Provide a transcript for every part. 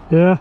Yeah.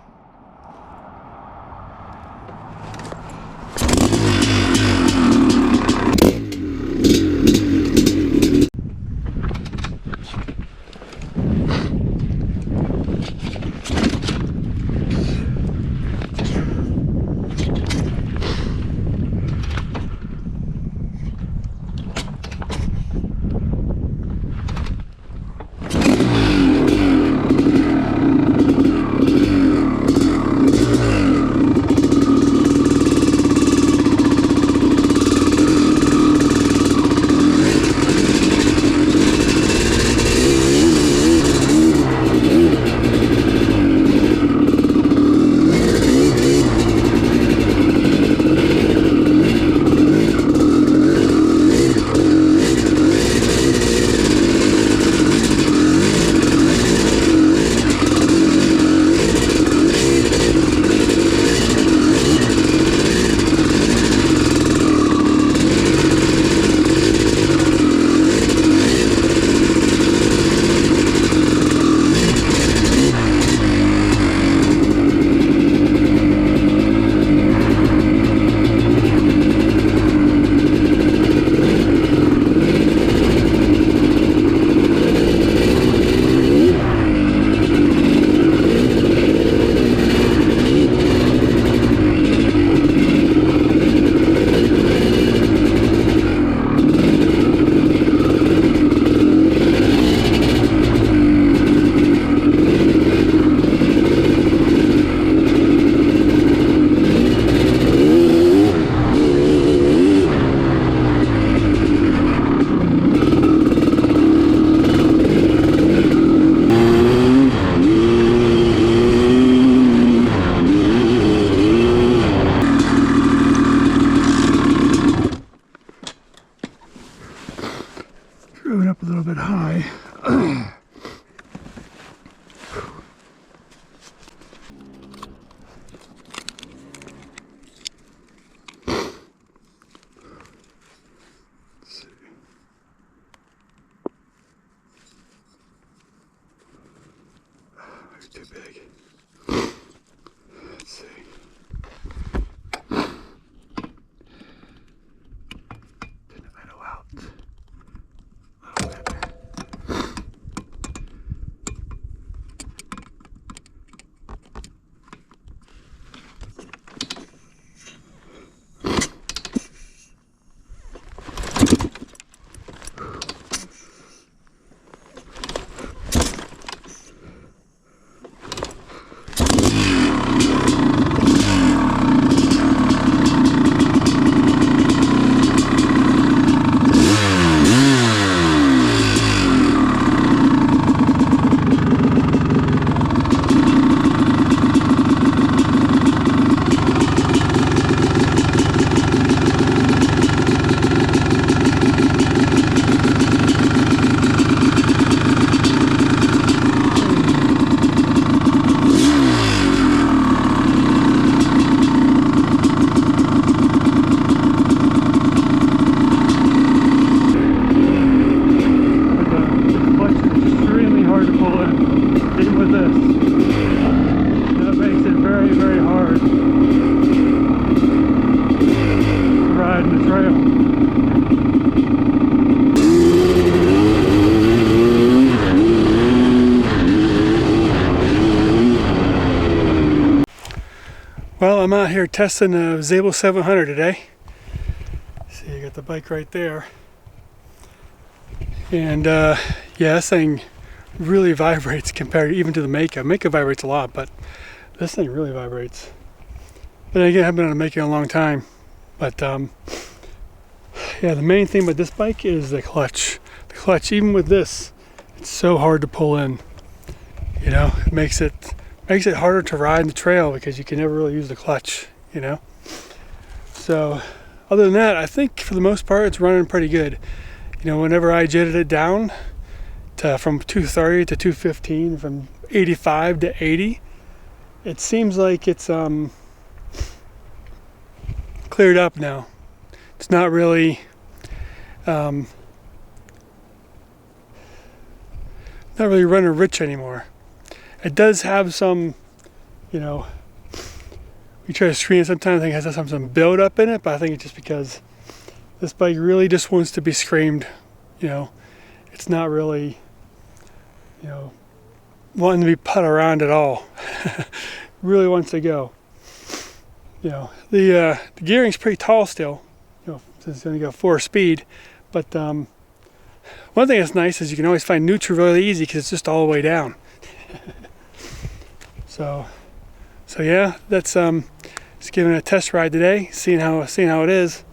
Drove up a little bit high. Too big. Let's see. Turn the idle out a little bit. Well, I'm out here testing the Zable 700 today. See, I got the bike right there. And yeah, this thing really vibrates compared even to the Maicos. Maicos vibrates a lot, but this thing really vibrates. But again, I haven't been on a Maicos in a long time. But yeah, the main thing about this bike is the clutch. The clutch, even with this, it's so hard to pull in. You know, it makes it harder to ride in the trail because you can never really use the clutch, you know. So other than that, I think for the most part it's running pretty good. You know, whenever I jetted it down to from 230 to 215, from 85 to 80, it seems like it's cleared up now. It's not really running rich anymore. It does have some you know, we try to screen it sometimes. I think it has some build up in it, but I think it's just because this bike really just wants to be screamed. You know, it's not really, you know, wanting to be put around at all. Really wants to go. You know, the gearing's pretty tall still. You know, it's going to go 4-speed, but one thing that's nice is you can always find neutral really easy because it's just all the way down. So yeah, that's just giving it a test ride today, seeing how it is.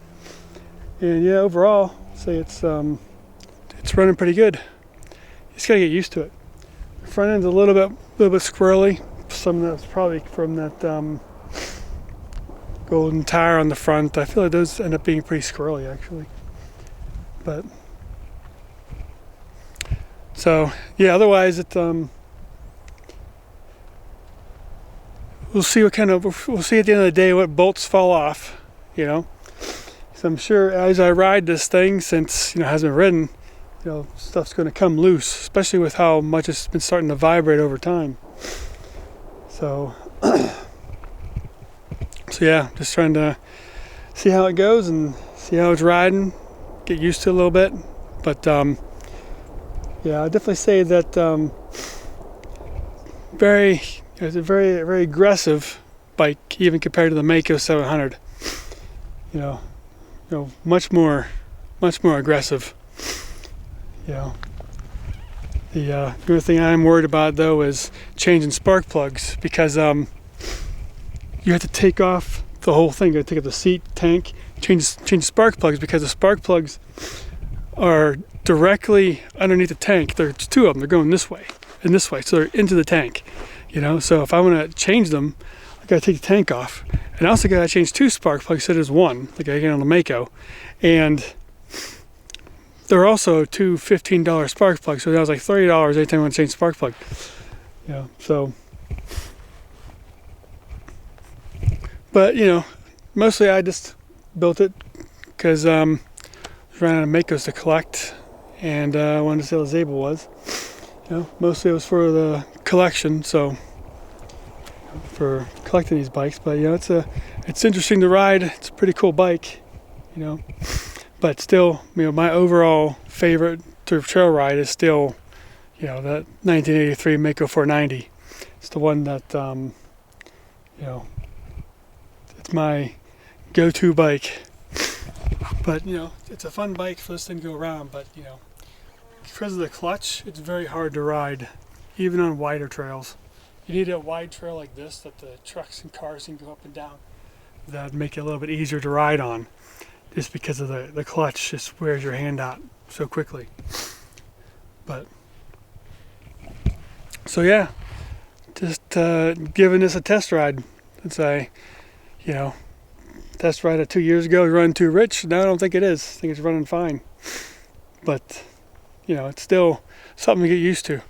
And yeah, overall, say it's running pretty good. You just gotta get used to it. The front end's a little bit squirrely. Some of that's probably from that golden tire on the front. I feel like those end up being pretty squirrely actually. But so yeah, otherwise it we'll see at the end of the day what bolts fall off, you know. So I'm sure as I ride this thing, since, you know, it hasn't been ridden, you know, stuff's going to come loose, especially with how much it's been starting to vibrate over time. So yeah, just trying to see how it goes and see how it's riding, get used to it a little bit. But yeah, I'd definitely say that it's a very, very aggressive bike, even compared to the Maicos 700. You know, much more aggressive. You know, the only thing I'm worried about though is changing spark plugs, because you have to take off the whole thing. You got to take up the seat, tank, change spark plugs, because the spark plugs are directly underneath the tank. There's two of them. They're going this way and this way, so they're into the tank. You know, so if I want to change them, I got to take the tank off, and I also got to change 2 spark plugs instead of 1, like I get on the Maicos. And there are also 2 $15 spark plugs, so that was like $30 anytime I want to change spark plug. You know, so. But you know, mostly I just built it because I was running out of Maicos to collect, and I wanted to see how the Zable was. You know, mostly it was for the collection, so for collecting these bikes. But you know, it's interesting to ride. It's a pretty cool bike, you know. But still, you know, my overall favorite trail ride is still, you know, that 1983 Maicos 490. It's the one that you know, it's my go-to bike. But you know, it's a fun bike for this thing to go around. But you know, because of the clutch, it's very hard to ride, even on wider trails. You need a wide trail like this that the trucks and cars can go up and down. That would make it a little bit easier to ride on, just because of the clutch just wears your hand out so quickly. But so yeah, just giving this a test ride. Since I, you know, test ride it 2 years ago, running too rich. Now I don't think it is. I think it's running fine. But you know, it's still something to get used to.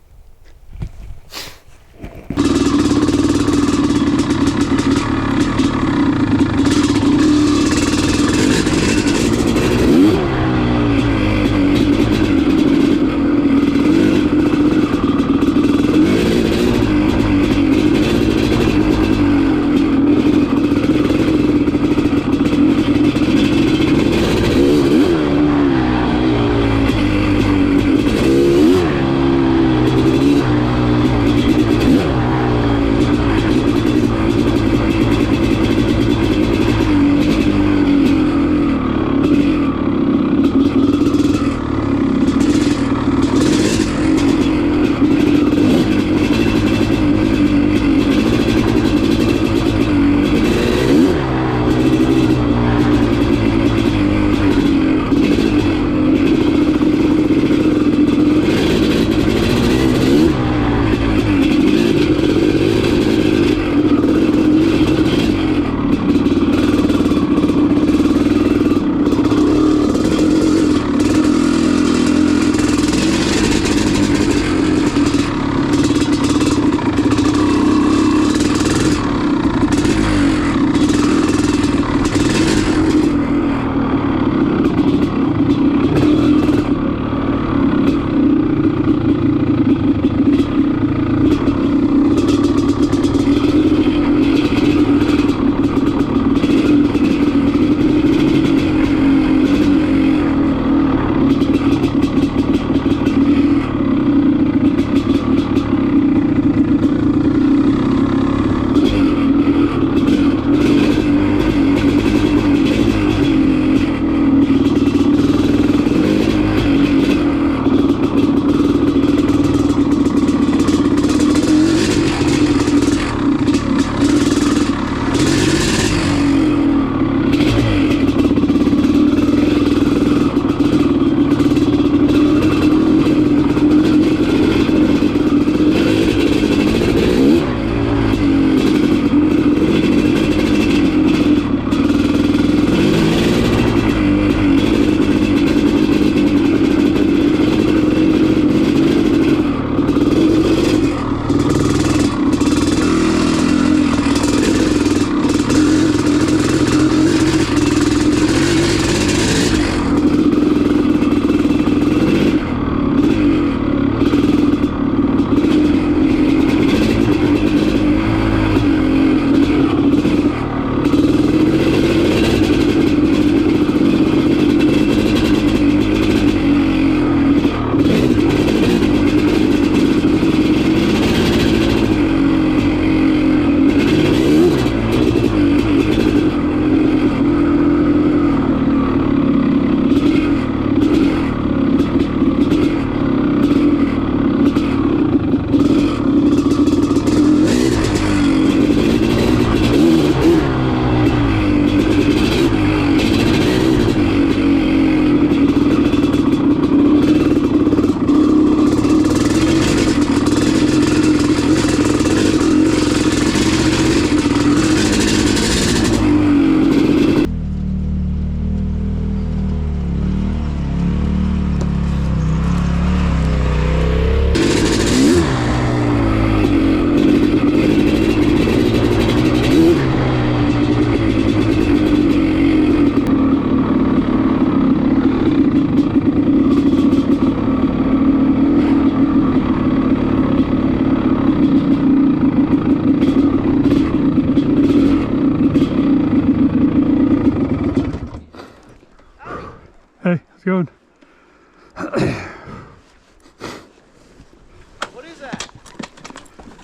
What is that?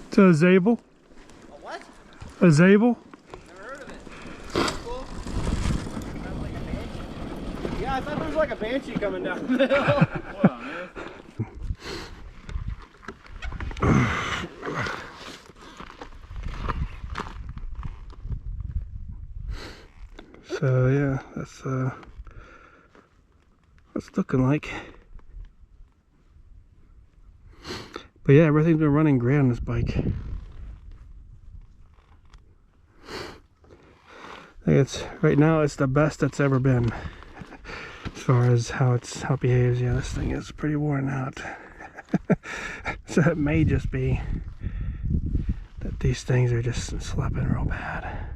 It's a Zable. A what? A Zable. Never heard of it. Cool. Sounds like a banshee. Yeah, I thought there was like a banshee coming down the hill. What on earth? So yeah, that's what's it's looking like. But yeah, everything's been running great on this bike. I think it's right now it's the best it's ever been as far as how it behaves. Yeah, this thing is pretty worn out. So it may just be that these things are just slapping real bad.